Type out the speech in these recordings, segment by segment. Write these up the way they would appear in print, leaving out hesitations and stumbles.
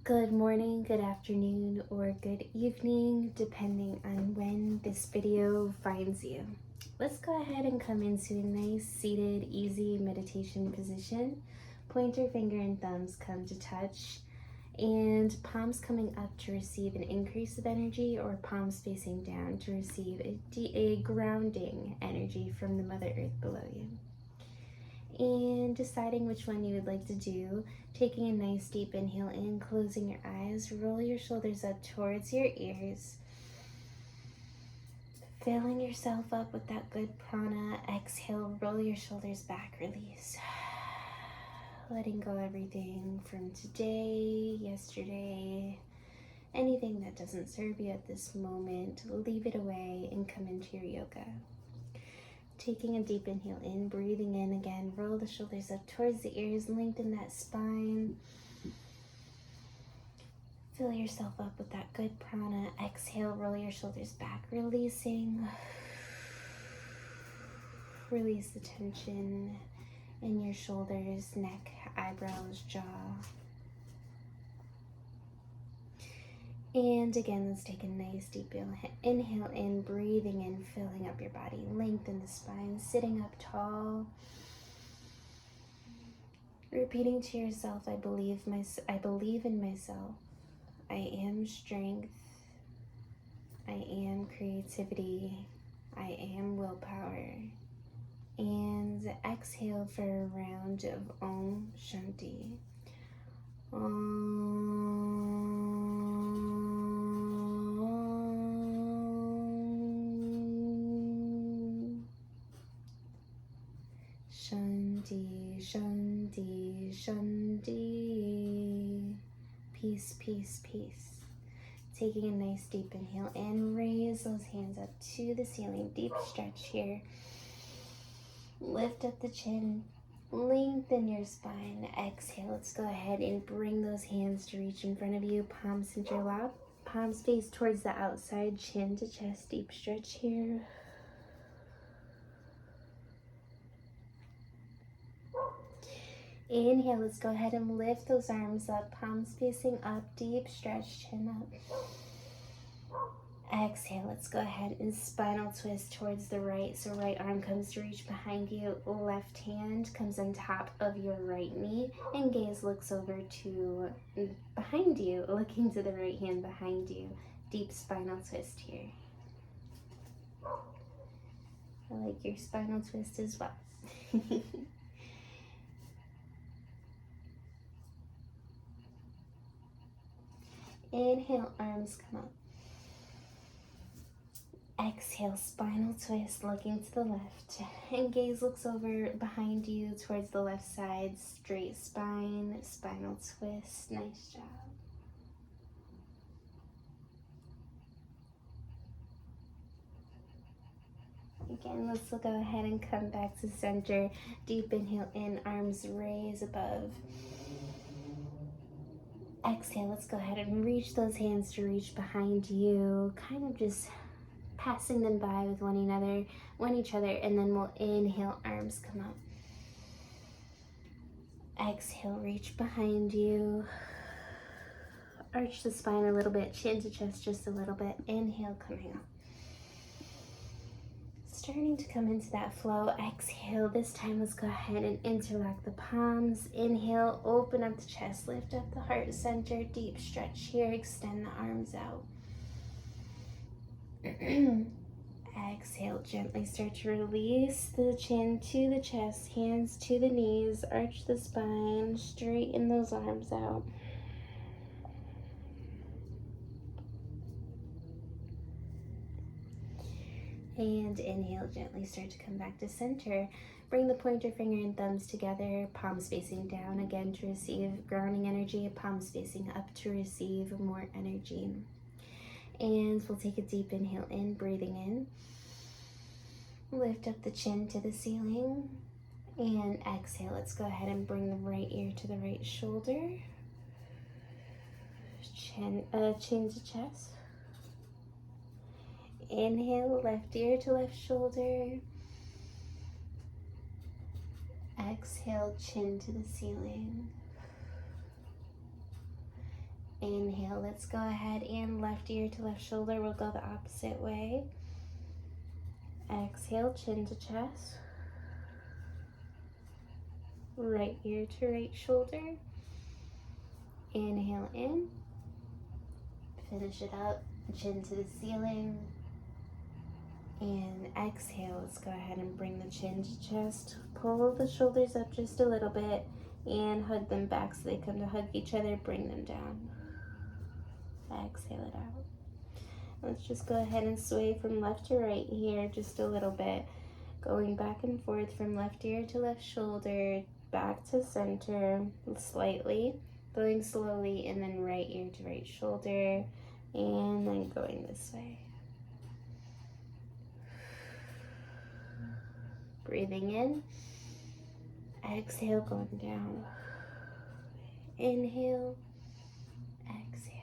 Good morning, good afternoon, or good evening, depending on when this video finds you. Let's go ahead and come into a nice seated, easy meditation position. Pointer finger and thumbs come to touch, and palms coming up to receive an increase of energy, or palms facing down to receive a grounding energy from the Mother Earth below you. And deciding which one you would like to do, taking a nice deep inhale in, closing your eyes, roll your shoulders up towards your ears, filling yourself up with that good prana. Exhale, roll your shoulders back, release. Letting go everything from today, yesterday, anything that doesn't serve you at this moment, leave it away and come into your yoga. Taking a deep inhale in, breathing in again, roll the shoulders up towards the ears, lengthen that spine. Fill yourself up with that good prana. Exhale, roll your shoulders back, releasing. Release the tension in your shoulders, neck, eyebrows, jaw. And again, let's take a nice deep inhale in, breathing in, filling up your body. Lengthen the spine, sitting up tall. Repeating to yourself, I believe in myself. I am strength. I am creativity. I am willpower. And exhale for a round of Om Shanti. Shanti, Shanti, Shanti. Peace, peace, peace. Taking a nice deep inhale in, raise those hands up to the ceiling. Deep stretch here. Lift up the chin, lengthen your spine. Exhale, let's go ahead and bring those hands to reach in front of you. Palms interlock, palms face towards the outside, chin to chest. Deep stretch here. Inhale, let's go ahead and lift those arms up, palms facing up, deep stretch, chin up. Exhale, let's go ahead and spinal twist towards the right. So right arm comes to reach behind you, left hand comes on top of your right knee, and gaze looks over to behind you, looking to the right hand behind you. Deep spinal twist here. I like your spinal twist as well. Inhale, arms come up. Exhale, spinal twist, looking to the left. And gaze looks over behind you towards the left side. Straight spine, spinal twist. Nice job. Again, let's go ahead and come back to center. Deep inhale in, arms raise above. Exhale, let's go ahead and reach those hands to reach behind you. Kind of just passing them by with one each other, and then we'll inhale, arms come up. Exhale, reach behind you. Arch the spine a little bit, chin to chest just a little bit. Inhale, coming up. Starting to come into that flow. Exhale, this time let's go ahead and interlock the palms. Inhale, open up the chest, lift up the heart center, deep stretch here, extend the arms out. Exhale, gently start to release the chin to the chest, hands to the knees, arch the spine, straighten those arms out. And inhale, gently start to come back to center. Bring the pointer finger and thumbs together, palms facing down again to receive grounding energy, palms facing up to receive more energy. And we'll take a deep inhale in, breathing in. Lift up the chin to the ceiling. And exhale, let's go ahead and bring the right ear to the right shoulder. Chin to chest. Inhale, left ear to left shoulder. Exhale, chin to the ceiling. Inhale, let's go ahead and left ear to left shoulder. We'll go the opposite way. Exhale, chin to chest. Right ear to right shoulder. Inhale in. Finish it up, chin to the ceiling. And exhale, let's go ahead and bring the chin to chest. Pull the shoulders up just a little bit and hug them back so they come to hug each other. Bring them down. Exhale it out. Let's just go ahead and sway from left to right here just a little bit. Going back and forth from left ear to left shoulder, back to center slightly. Going slowly, and then right ear to right shoulder, and then going this way. Breathing in. Exhale, going down. Inhale. Exhale.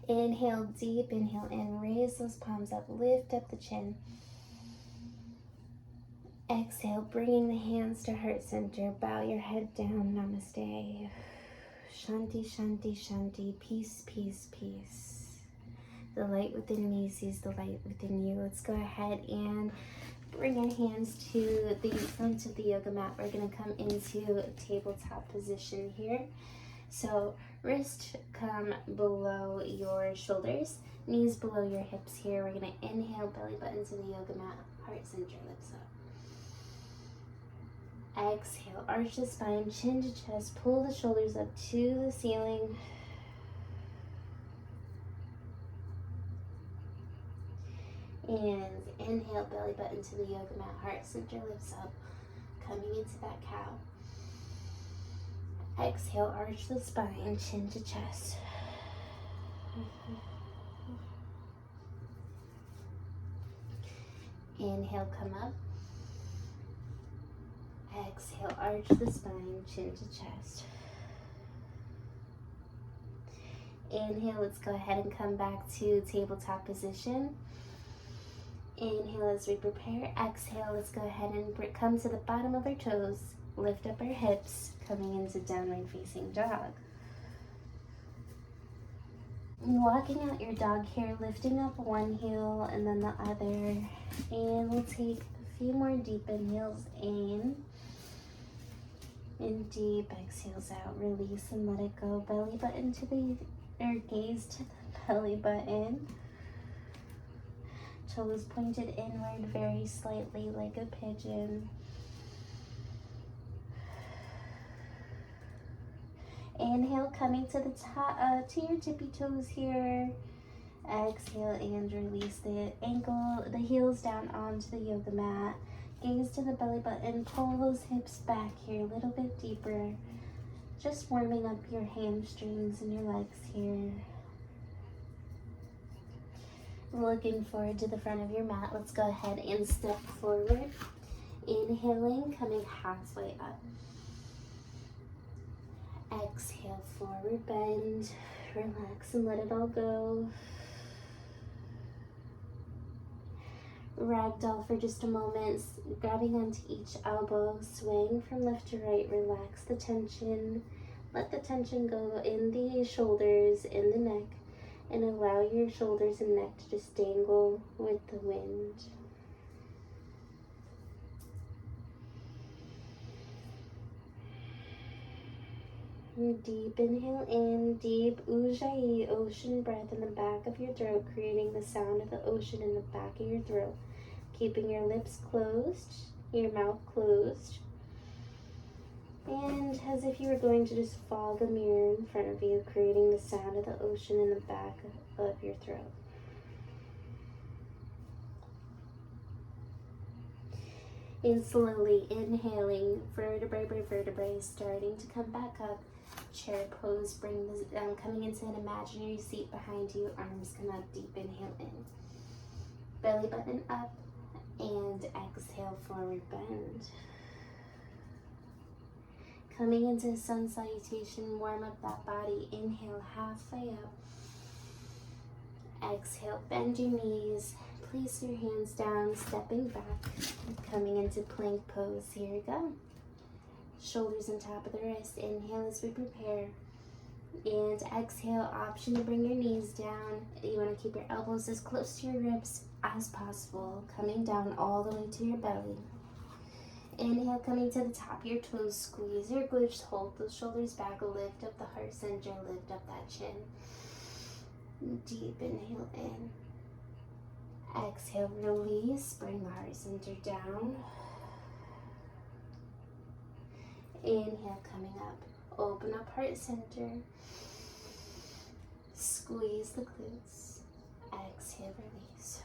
Inhale deep. Inhale in. Raise those palms up. Lift up the chin. Exhale, bringing the hands to heart center. Bow your head down. Namaste. Shanti, shanti, shanti. Peace, peace, peace. The light within me sees the light within you. Let's go ahead and bring our hands to the front of the yoga mat. We're going to come into tabletop position here. So wrist come below your shoulders, knees below your hips here. We're going to inhale, belly button to the yoga mat, heart center, lips up. Exhale, arch the spine, chin to chest, pull the shoulders up to the ceiling. And inhale, belly button to the yoga mat, heart center, lips up, coming into that cow. Exhale, arch the spine, chin to chest. Inhale, come up. Exhale, arch the spine, chin to chest. Inhale, let's go ahead and come back to tabletop position. Inhale as we prepare. Exhale, let's go ahead and come to the bottom of our toes. Lift up our hips, coming into downward facing dog. Walking out your dog here, lifting up one heel and then the other. And we'll take a few more deep inhales in. And deep exhales out. Release and let it go. Belly button to the, or gaze to the belly button. Toes pointed inward very slightly like a pigeon. Inhale, coming to the top, to your tippy toes here. Exhale and release the ankle, the heels down onto the yoga mat. Gaze to the belly button, pull those hips back here a little bit deeper. Just warming up your hamstrings and your legs here. Looking forward to the front of your mat. Let's go ahead and step forward. Inhaling, coming halfway up. Exhale, forward bend. Relax and let it all go. Ragdoll for just a moment, grabbing onto each elbow, swaying from left to right. Relax the tension. Let the tension go in the shoulders, in the neck, and allow your shoulders and neck to just dangle with the wind. Deep inhale in, deep ujjayi, ocean breath in the back of your throat, creating the sound of the ocean in the back of your throat. Keeping your lips closed, your mouth closed. And as if you were going to just fog a mirror in front of you, creating the sound of the ocean in the back of your throat. And slowly inhaling, vertebrae by vertebrae, starting to come back up. Chair pose, bring this coming into an imaginary seat behind you. Arms come up, deep inhale in. Belly button up, and exhale, forward bend. Coming into sun salutation, warm up that body. Inhale, halfway up. Exhale, bend your knees. Place your hands down, stepping back. Coming into plank pose. Here we go. Shoulders on top of the wrist. Inhale as we prepare. And exhale, option to bring your knees down. You want to keep your elbows as close to your ribs as possible, coming down all the way to your belly. Inhale, coming to the top of your toes, squeeze your glutes, hold those shoulders back, lift up the heart center, lift up that chin. Deep inhale in. Exhale, release, bring the heart center down. Inhale, coming up, open up heart center. Squeeze the glutes. Exhale, release.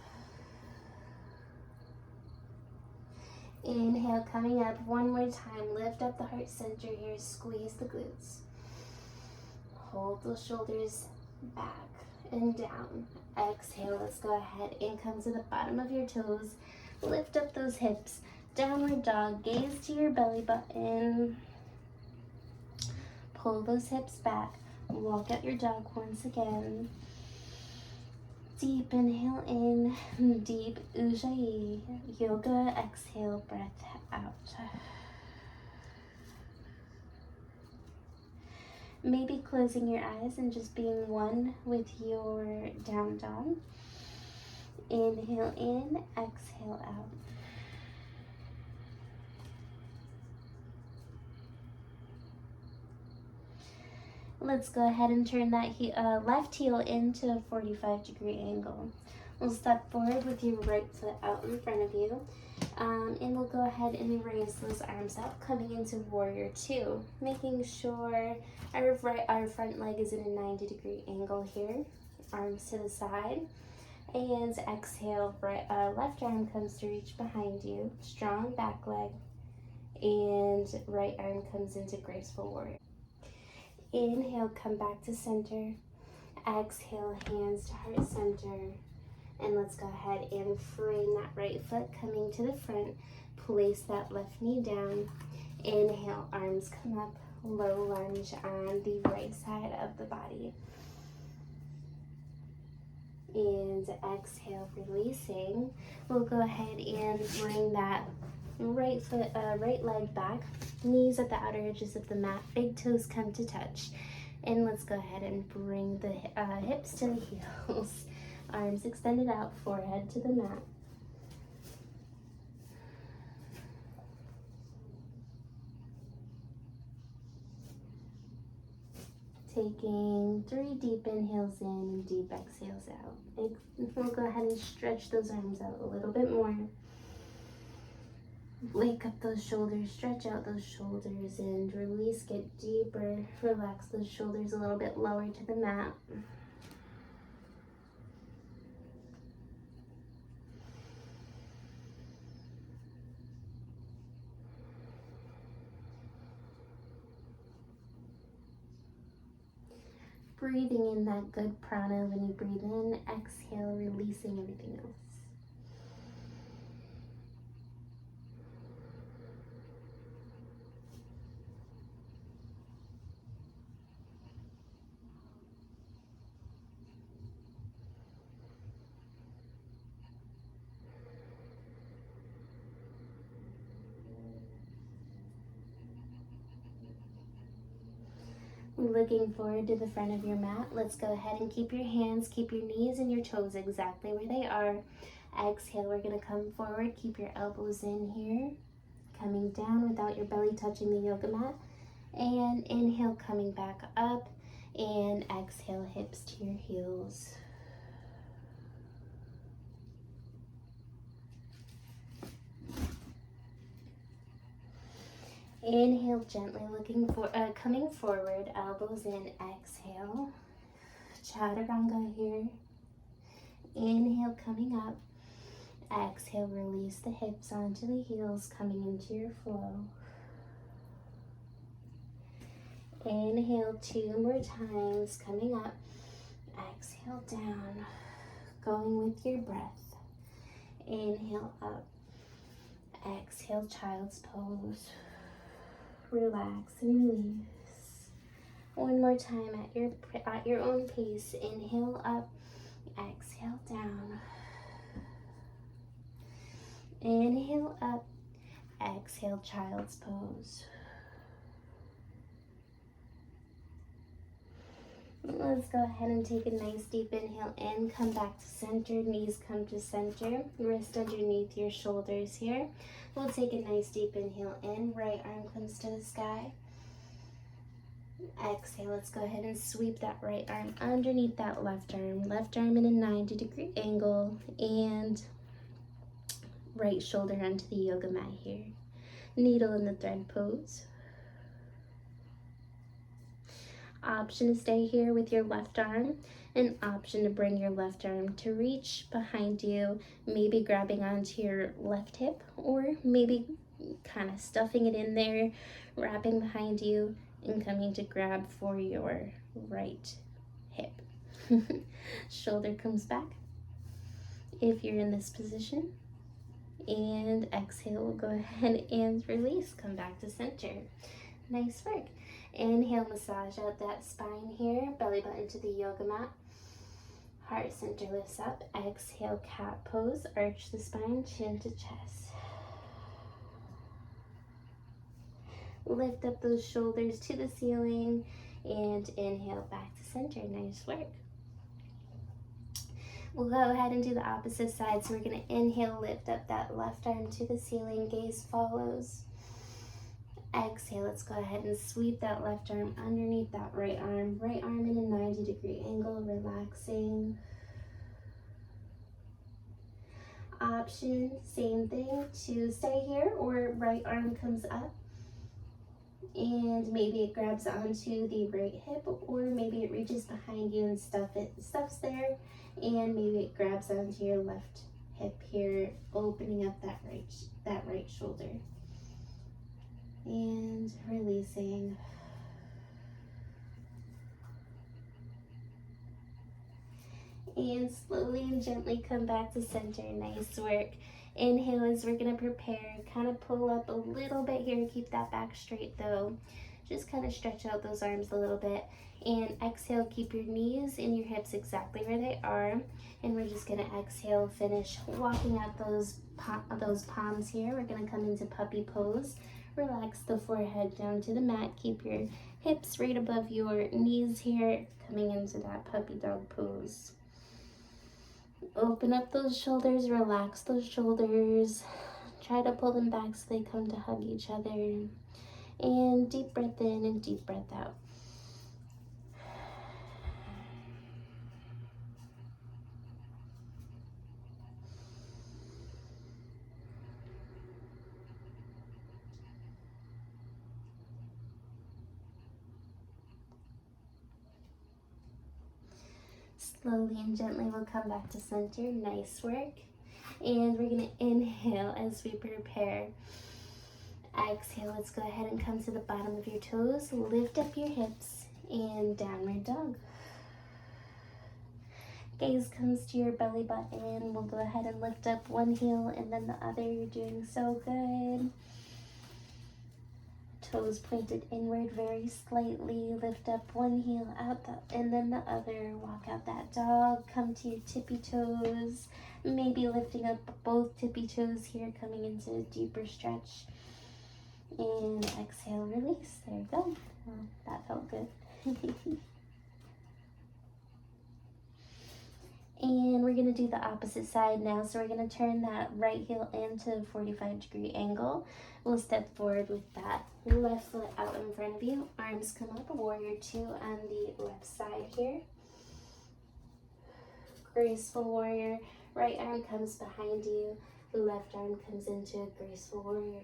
Inhale, coming up one more time. Lift up the heart center here. Squeeze the glutes. Hold those shoulders back and down. Exhale, let's go ahead and come to the bottom of your toes. Lift up those hips. Downward dog. Gaze to your belly button. Pull those hips back. Walk out your dog once again. Deep inhale in, deep ujjayi. Yoga, exhale, breath out. Maybe closing your eyes and just being one with your down dog. Inhale in, exhale out. Let's go ahead and turn that left heel into a 45-degree angle. We'll step forward with your right foot out in front of you. And we'll go ahead and raise those arms up, coming into warrior two, making sure our front leg is in a 90-degree angle here. Arms to the side. And exhale, left arm comes to reach behind you. Strong back leg. And right arm comes into graceful warrior. Inhale, come back to center. Exhale, hands to heart center. And let's go ahead and frame that right foot coming to the front. Place that left knee down. Inhale, arms come up, low lunge on the right side of the body. And exhale, releasing. We'll go ahead and bring that right foot, right leg back, knees at the outer edges of the mat, big toes come to touch. And let's go ahead and bring the hips to the heels. Arms extended out, forehead to the mat. Taking 3 deep inhales in and deep exhales out. We'll go ahead and stretch those arms out a little bit more. Wake up those shoulders, stretch out those shoulders, and release, get deeper. Relax those shoulders a little bit lower to the mat. Breathing in that good prana. When you breathe in, exhale, releasing everything else. Looking forward to the front of your mat. Let's go ahead and keep your hands, keep your knees and your toes exactly where they are. Exhale, we're going to come forward. Keep your elbows in here. Coming down without your belly touching the yoga mat. And inhale, coming back up. And exhale, hips to your heels. Inhale, gently coming forward, elbows in, exhale. Chaturanga here. Inhale, coming up. Exhale, release the hips onto the heels, coming into your flow. Inhale 2 more times, coming up. Exhale down, going with your breath. Inhale up. Exhale, child's pose. Relax and release. One more time at your own pace. Inhale up, exhale down. Inhale up, exhale, child's pose. Let's go ahead and take a nice deep inhale in. Come back to center. Knees come to center. Wrist underneath your shoulders here. We'll take a nice deep inhale in. Right arm comes to the sky. Exhale. Let's go ahead and sweep that right arm underneath that left arm. Left arm in a 90-degree angle. And right shoulder onto the yoga mat here. Needle in the thread pose. Option to stay here with your left arm. An option to bring your left arm to reach behind you, maybe grabbing onto your left hip, or maybe kind of stuffing it in there, wrapping behind you, and coming to grab for your right hip. Shoulder comes back if you're in this position. And exhale, we'll go ahead and release. Come back to center. Nice work. Inhale, massage out that spine here. Belly button to the yoga mat. Heart center lifts up. Exhale, cat pose. Arch the spine, chin to chest. Lift up those shoulders to the ceiling. And inhale, back to center. Nice work. We'll go ahead and do the opposite side. So we're going to inhale, lift up that left arm to the ceiling. Gaze follows. Exhale, let's go ahead and sweep that left arm underneath that right arm. Right arm in a 90-degree angle, relaxing. Option, same thing, to stay here, or right arm comes up. And maybe it grabs onto the right hip, or maybe it reaches behind you and stuffs there. And maybe it grabs onto your left hip here, opening up that right shoulder. And releasing. And slowly and gently come back to center. Nice work. Inhale as we're going to prepare. Kind of pull up a little bit here. Keep that back straight though. Just kind of stretch out those arms a little bit. And exhale, keep your knees and your hips exactly where they are. And we're just going to exhale, finish walking out those palms here. We're going to come into puppy pose. Relax the forehead down to the mat. Keep your hips right above your knees here, coming into that puppy dog pose. Open up those shoulders, relax those shoulders. Try to pull them back so they come to hug each other. And deep breath in and deep breath out. Slowly and gently we'll come back to center. Nice work. And we're going to inhale as we prepare. Exhale, let's go ahead and come to the bottom of your toes. Lift up your hips and downward dog. Gaze comes to your belly button. We'll go ahead and lift up one heel and then the other. You're doing so good. Toes pointed inward very slightly. Lift up one heel out and then the other. Walk out that dog. Come to your tippy toes. Maybe lifting up both tippy toes here, coming into a deeper stretch. And exhale, release. There you go. Oh, that felt good. And we're going to do the opposite side now. So we're going to turn that right heel into a 45-degree angle. We'll step forward with that left foot out in front of you. Arms come up, warrior two on the left side here. Graceful warrior. Right arm comes behind you. Left arm comes into a graceful warrior.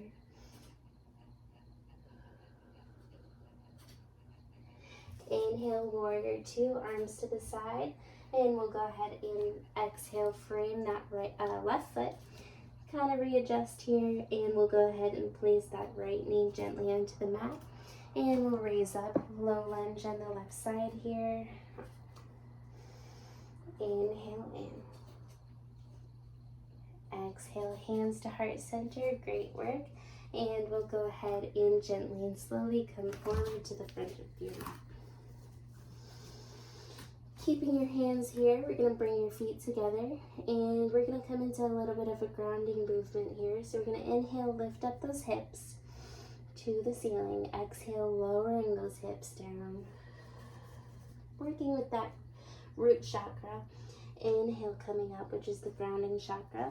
Inhale, warrior two, arms to the side. And we'll go ahead and exhale, frame that left foot. Kind of readjust here, and we'll go ahead and place that right knee gently onto the mat. And we'll raise up, low lunge on the left side here. Inhale in. Exhale, hands to heart center, great work. And we'll go ahead and gently and slowly come forward to the front of your mat. Keeping your hands here, we're going to bring your feet together and we're going to come into a little bit of a grounding movement here. So we're going to inhale, lift up those hips to the ceiling. Exhale, lowering those hips down. working with that root chakra. Inhale, coming up, which is the grounding chakra.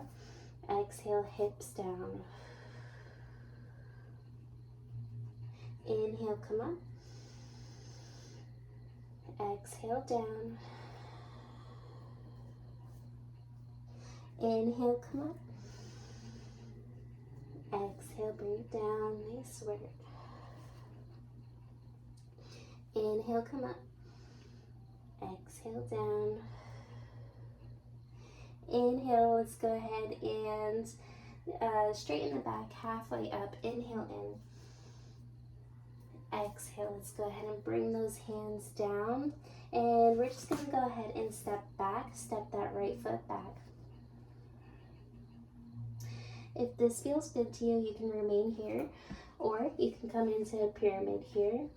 Exhale, hips down. Inhale, come up. Exhale, down. Inhale, come up. Exhale, bring it down. Nice work. Inhale, come up. Exhale, down. Inhale, let's go ahead and straighten the back halfway up. Inhale in. Exhale, let's go ahead and bring those hands down. And we're just going to go ahead and step back. Step that right foot back. If this feels good to you, you can remain here, or you can come into a pyramid here,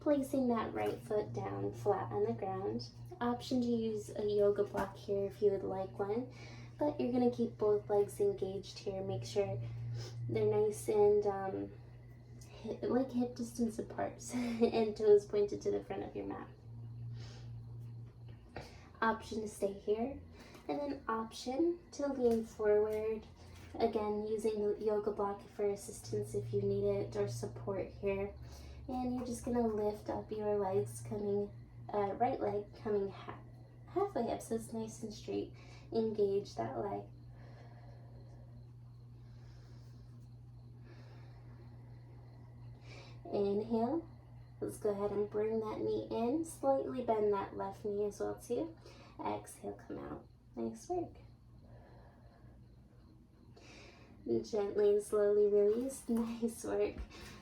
placing that right foot down flat on the ground. Option to use a yoga block here if you would like one, but you're going to keep both legs engaged here. Make sure they're nice and like hip distance apart and toes pointed to the front of your mat. Option to stay here, and then option to lean forward. Again, using the yoga block for assistance if you need it, or support here. And you're just going to lift up your legs, coming, right leg coming halfway up, so it's nice and straight. Engage that leg. Inhale. Let's go ahead and bring that knee in. Slightly bend that left knee as well too. Exhale, come out. Nice work. Gently and slowly release. Nice work.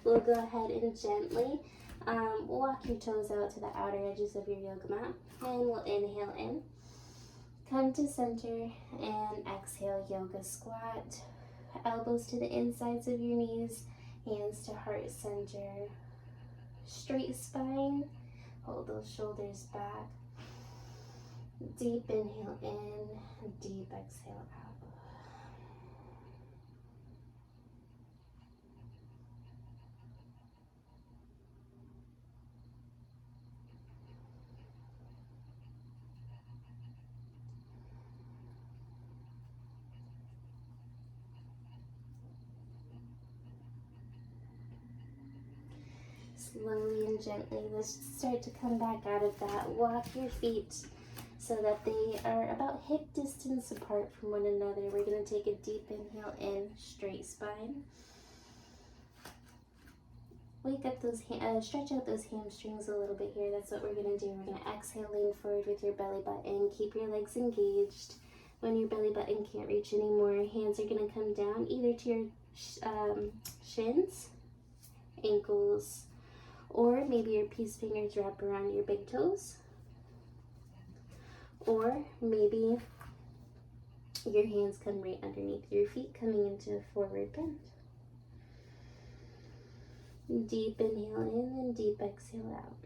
We'll go ahead and gently walk your toes out to the outer edges of your yoga mat, and we'll inhale in, come to center, and exhale, yoga squat. Elbows to the insides of your knees, hands to heart center. Straight spine. Hold those shoulders back. Deep inhale in, deep exhale out. Slowly and gently, let's start to come back out of that. Walk your feet so that they are about hip distance apart from one another. We're going to take a deep inhale in, straight spine. Wake up those, stretch out those hamstrings a little bit here. That's what we're going to do. We're going to exhale, lean forward with your belly button. Keep your legs engaged. When your belly button can't reach anymore, hands are going to come down either to your shins, ankles, or maybe your peace fingers wrap around your big toes. Or maybe your hands come right underneath your feet, coming into a forward bend. Deep inhale in and deep exhale out.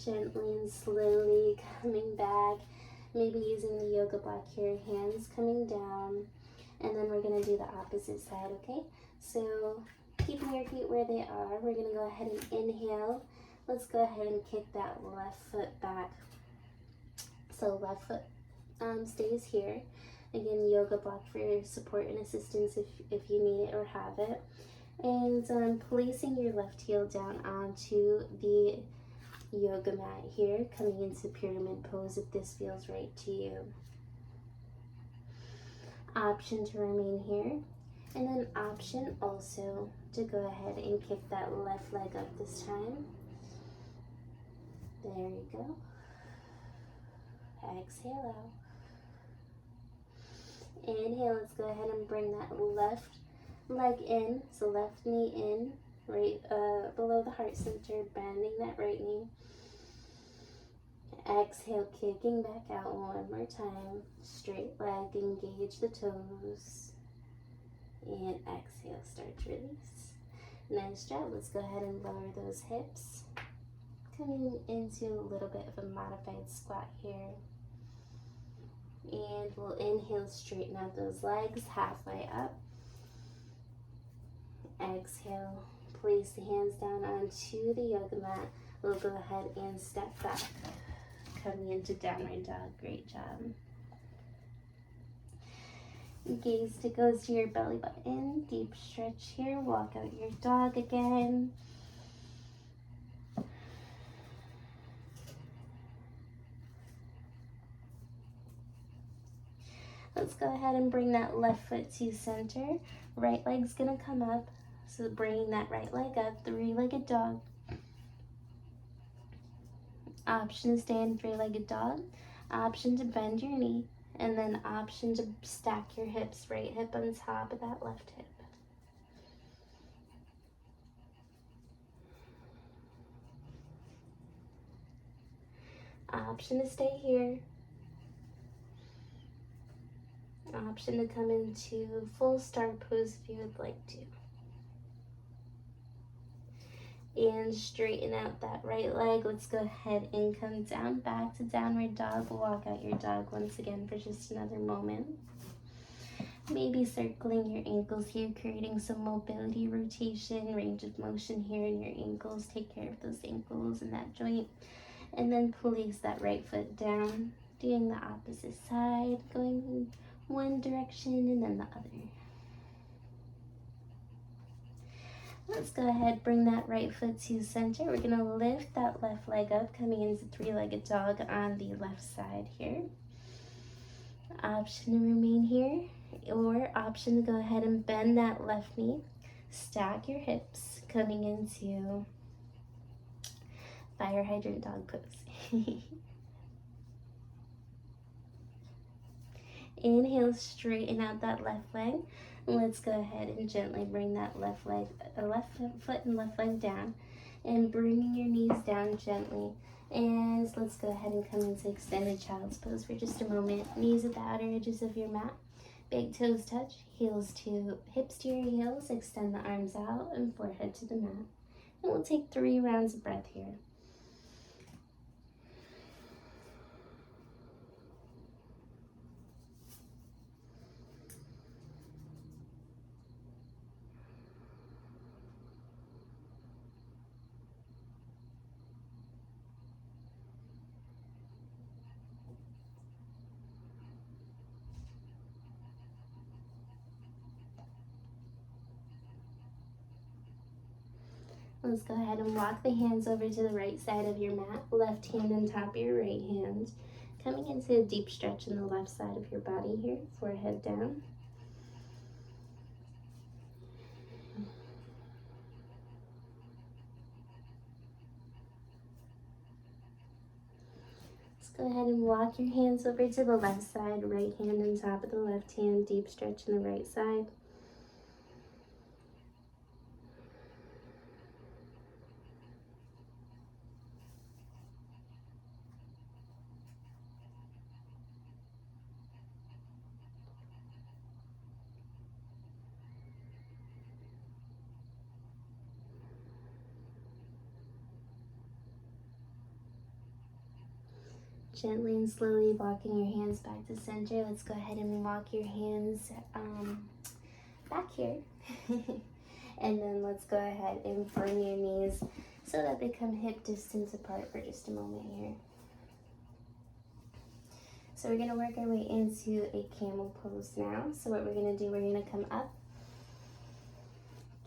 Gently and slowly coming back, maybe using the yoga block here, hands coming down, and then we're going to do the opposite side, okay? So keeping your feet where they are, we're going to go ahead and inhale. Let's go ahead and kick that left foot back. So left foot stays here. Again, yoga block for support and assistance if you need it or have it. And placing your left heel down onto the yoga mat here, coming into pyramid pose if this feels right to you. Option to remain here, and then option also to go ahead and kick that left leg up this time. There you go. Exhale out. Inhale, let's go ahead and bring that left leg in, so left knee in, right below the heart center, bending that right knee. Exhale, kicking back out one more time. Straight leg, engage the toes. And exhale, start to release. Nice job. Let's go ahead and lower those hips. Coming into a little bit of a modified squat here. And we'll inhale, straighten out those legs halfway up. Exhale, place the hands down onto the yoga mat. We'll go ahead and step back. Coming into downward dog. Great job. Gaze goes to your belly button. Deep stretch here. Walk out your dog again. Let's go ahead and bring that left foot to center. Right leg's gonna come up. So bringing that right leg up, three-legged dog. Option to stay in three-legged dog. Option to bend your knee. And then option to stack your hips, right hip on top of that left hip. Option to stay here. Option to come into full start pose if you would like to. And straighten out that right leg. Let's go ahead and come down, back to downward dog. Walk out your dog once again for just another moment. Maybe circling your ankles here, creating some mobility, rotation, range of motion here in your ankles. Take care of those ankles and that joint. And then place that right foot down, doing the opposite side, going in one direction and then the other. Let's go ahead, bring that right foot to center. We're gonna lift that left leg up, coming into three-legged dog on the left side here. Option to remain here, or option to go ahead and bend that left knee. Stack your hips, coming into fire hydrant dog pose. Inhale, straighten out that left leg. Let's go ahead and gently bring that left foot and left leg down, and bringing your knees down gently. And let's go ahead and come into extended child's pose for just a moment. Knees at the outer edges of your mat. Big toes touch, hips to your heels. Extend the arms out and forehead to the mat. And we'll take 3 rounds of breath here. Let's go ahead and walk the hands over to the right side of your mat. Left hand on top of your right hand. Coming into a deep stretch in the left side of your body here. Forehead down. Let's go ahead and walk your hands over to the left side. Right hand on top of the left hand. Deep stretch in the right side. Gently and slowly walking your hands back to center. Let's go ahead and walk your hands back here. And then let's go ahead and bring your knees so that they come hip distance apart for just a moment here. So we're going to work our way into a camel pose now. So what we're going to do, we're going to come up,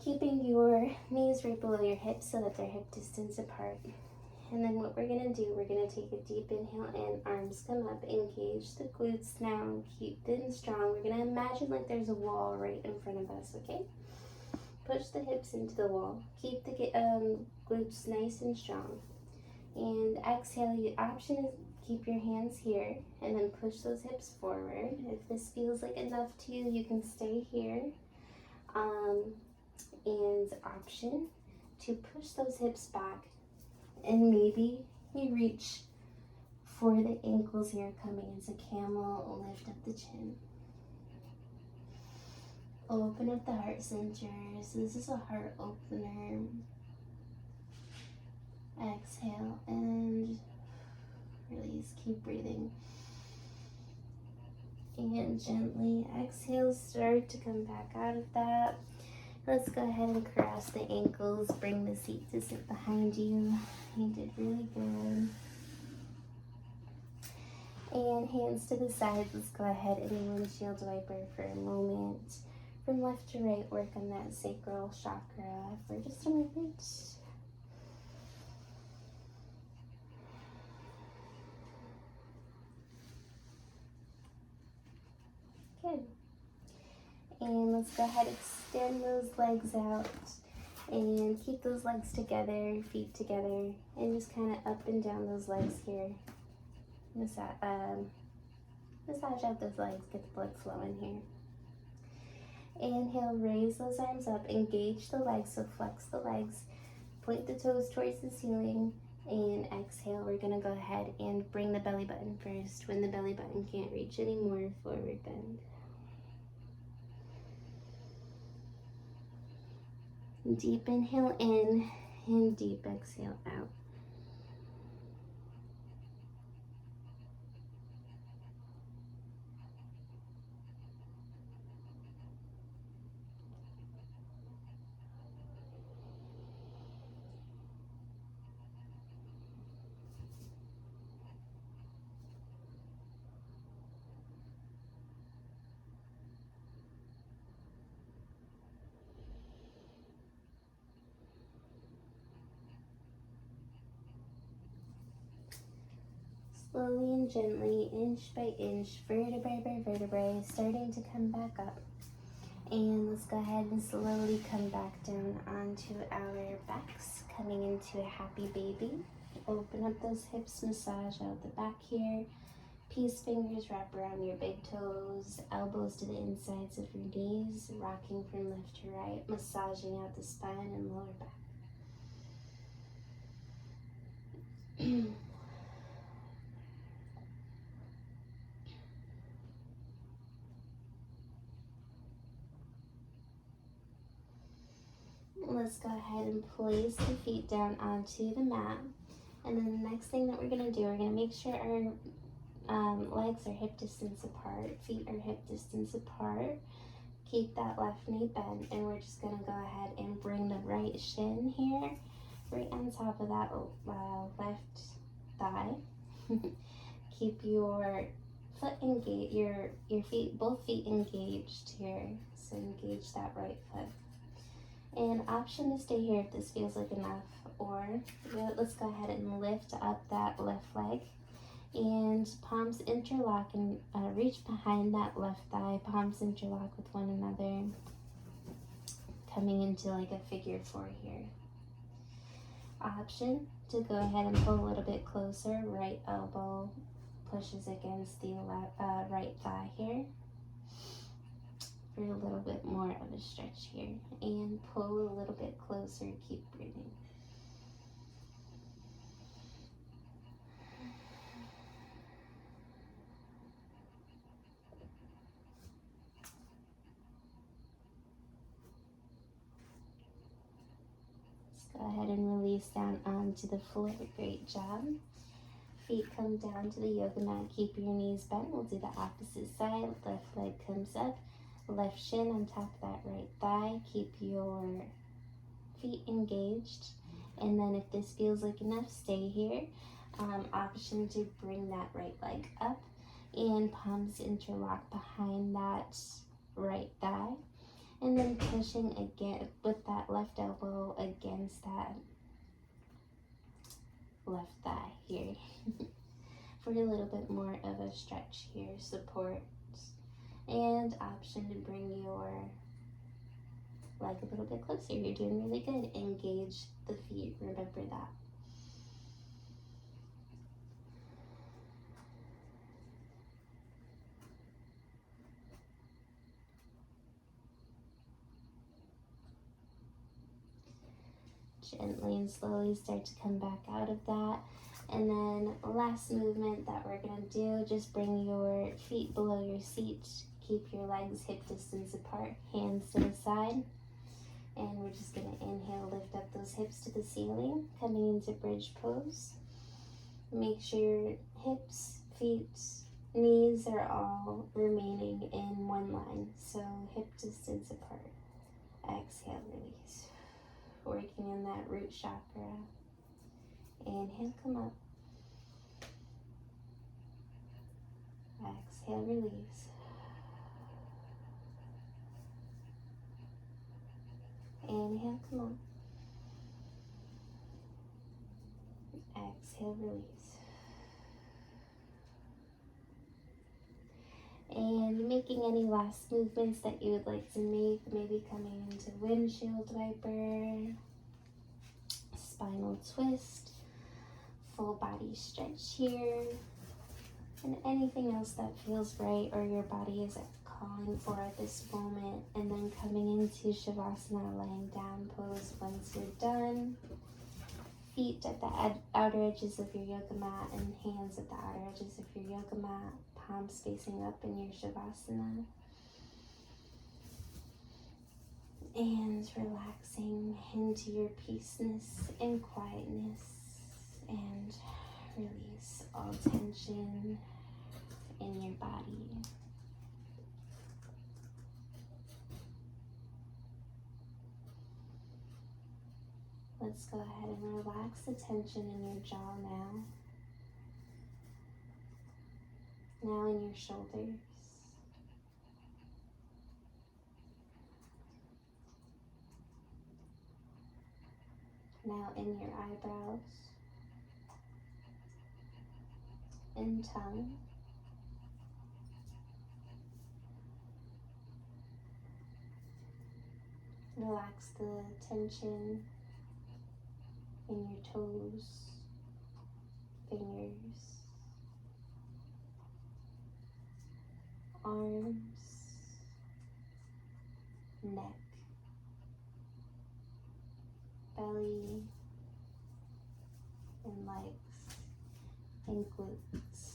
keeping your knees right below your hips so that they're hip distance apart. And then what we're going to do, we're going to take a deep inhale in, arms come up, engage the glutes now, keep them strong. We're going to imagine like there's a wall right in front of us, okay? Push the hips into the wall, keep the glutes nice and strong. And exhale, your option is keep your hands here and then push those hips forward. If this feels like enough to you, you can stay here. And option to push those hips back. And maybe you reach for the ankles here, coming into camel, lift up the chin. Open up the heart center. So this is a heart opener. Exhale and release. Keep breathing. And gently exhale, start to come back out of that. Let's go ahead and cross the ankles. Bring the seat to sit behind you. You did really good. And hands to the sides. Let's go ahead and windshield wiper for a moment. From left to right, work on that sacral chakra for just a moment. Good. And let's go ahead and extend those legs out and keep those legs together, feet together, and just kind of up and down those legs here. Massage out those legs, get the blood flowing here. Inhale, raise those arms up, engage the legs, so flex the legs, point the toes towards the ceiling, and exhale, we're gonna go ahead and bring the belly button first. When the belly button can't reach anymore, forward bend. Deep inhale in and deep exhale out. Slowly and gently, inch by inch, vertebrae by vertebrae, starting to come back up. And let's go ahead and slowly come back down onto our backs, coming into a happy baby. Open up those hips, massage out the back here. Peace fingers wrap around your big toes, elbows to the insides of your knees, rocking from left to right, massaging out the spine and lower back. Let's go ahead and place the feet down onto the mat. And then the next thing that we're going to do, we're going to make sure our legs are hip distance apart, feet are hip distance apart. Keep that left knee bent, and we're just going to go ahead and bring the right shin here, right on top of that left thigh. Keep your foot engaged, your feet, both feet engaged here. So engage that right foot. And option to stay here if this feels like enough, or let's go ahead and lift up that left leg and palms interlock and reach behind that left thigh, palms interlock with one another, coming into like a figure 4 here. Option to go ahead and pull a little bit closer, right elbow pushes against the right thigh here. For a little bit more of a stretch here, and pull a little bit closer, keep breathing. Let's go ahead and release down onto the floor. Great job. Feet come down to the yoga mat, keep your knees bent. We'll do the opposite side. Left leg comes up, left shin on top of that right thigh. Keep your feet engaged, and then if this feels like enough, stay here. Option to bring that right leg up and palms interlock behind that right thigh, and then pushing again with that left elbow against that left thigh here. For a little bit more of a stretch here, support. And option to bring your leg a little bit closer. You're doing really good. Engage the feet, remember that. Gently and slowly start to come back out of that. And then last movement that we're gonna do, just bring your feet below your seat. keep your legs hip distance apart, hands to the side. And we're just going to inhale, lift up those hips to the ceiling, coming into bridge pose. Make sure your hips, feet, knees are all remaining in one line, so hip distance apart. Exhale, release. Working in that root chakra. Inhale, come up. Exhale, release. Inhale, come up. Exhale, release. And making any last movements that you would like to make, maybe coming into windshield wiper, spinal twist, full body stretch here, and anything else that feels right or your body is calling for at this moment. And then coming into Savasana, lying down pose once you're done. Feet at the outer edges of your yoga mat and hands at the outer edges of your yoga mat, palms facing up in your Savasana. And relaxing into your peaceness and quietness, and release all tension in your body. Let's go ahead and relax the tension in your jaw now. Now in your shoulders. Now in your eyebrows and tongue. Relax the tension in your toes, fingers, arms, neck, belly, and legs, and glutes.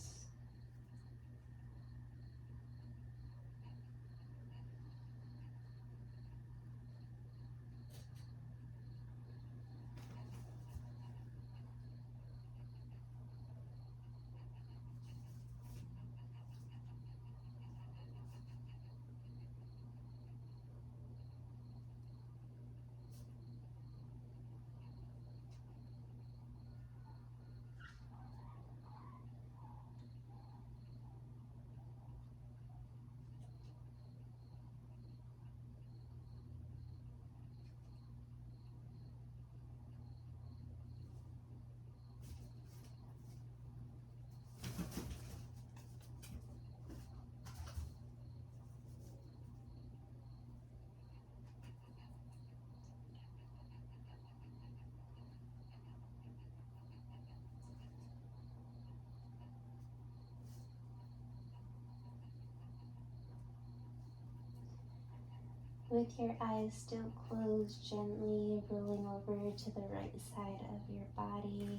With your eyes still closed, gently rolling over to the right side of your body.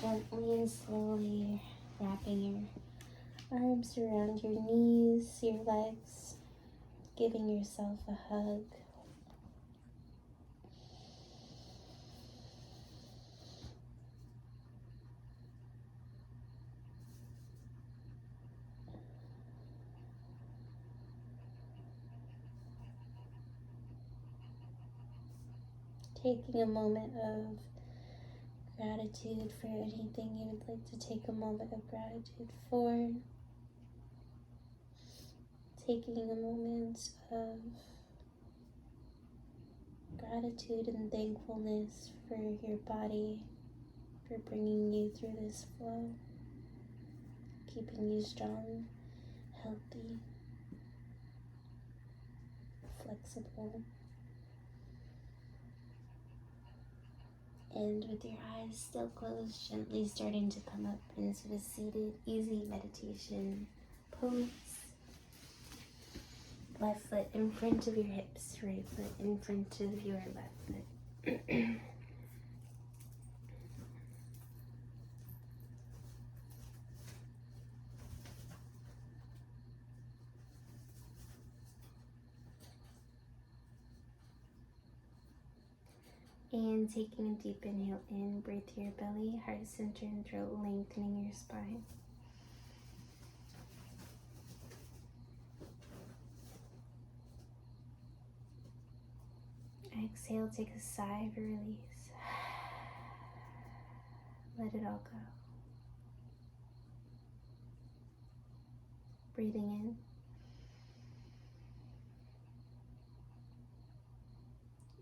Gently and slowly wrapping your arms around your knees, your legs, giving yourself a hug. Taking a moment of gratitude for anything you would like to take a moment of gratitude for. Taking a moment of gratitude and thankfulness for your body, for bringing you through this flow, keeping you strong, healthy, flexible. And with your eyes still closed, gently starting to come up into a seated, easy meditation pose. Left foot in front of your hips, right foot in front of your left foot. And taking a deep inhale in, breathe through your belly, heart center and throat, lengthening your spine. Exhale, take a sigh of release. Let it all go. Breathing in.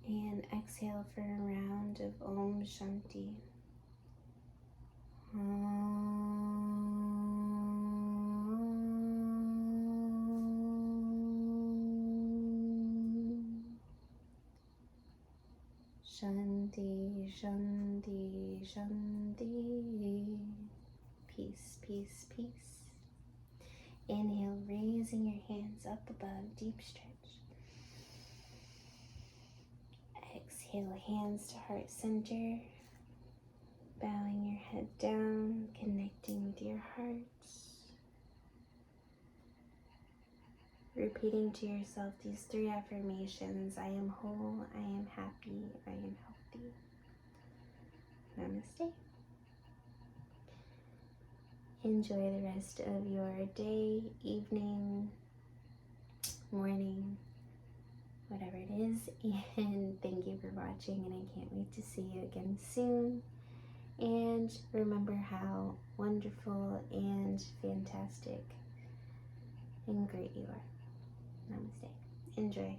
And exhale for a round of Om Shanti. Shanti, Shanti, Shanti. Peace, peace, peace. Inhale, raising your hands up above, deep stretch. Exhale, hands to heart center. Bowing your head down, connecting with your heart. Repeating to yourself these 3 affirmations. I am whole, I am happy, I am healthy. Namaste. Enjoy the rest of your day, evening, morning, whatever it is. And thank you for watching, and I can't wait to see you again soon. And remember how wonderful and fantastic and great you are. Namaste. Enjoy.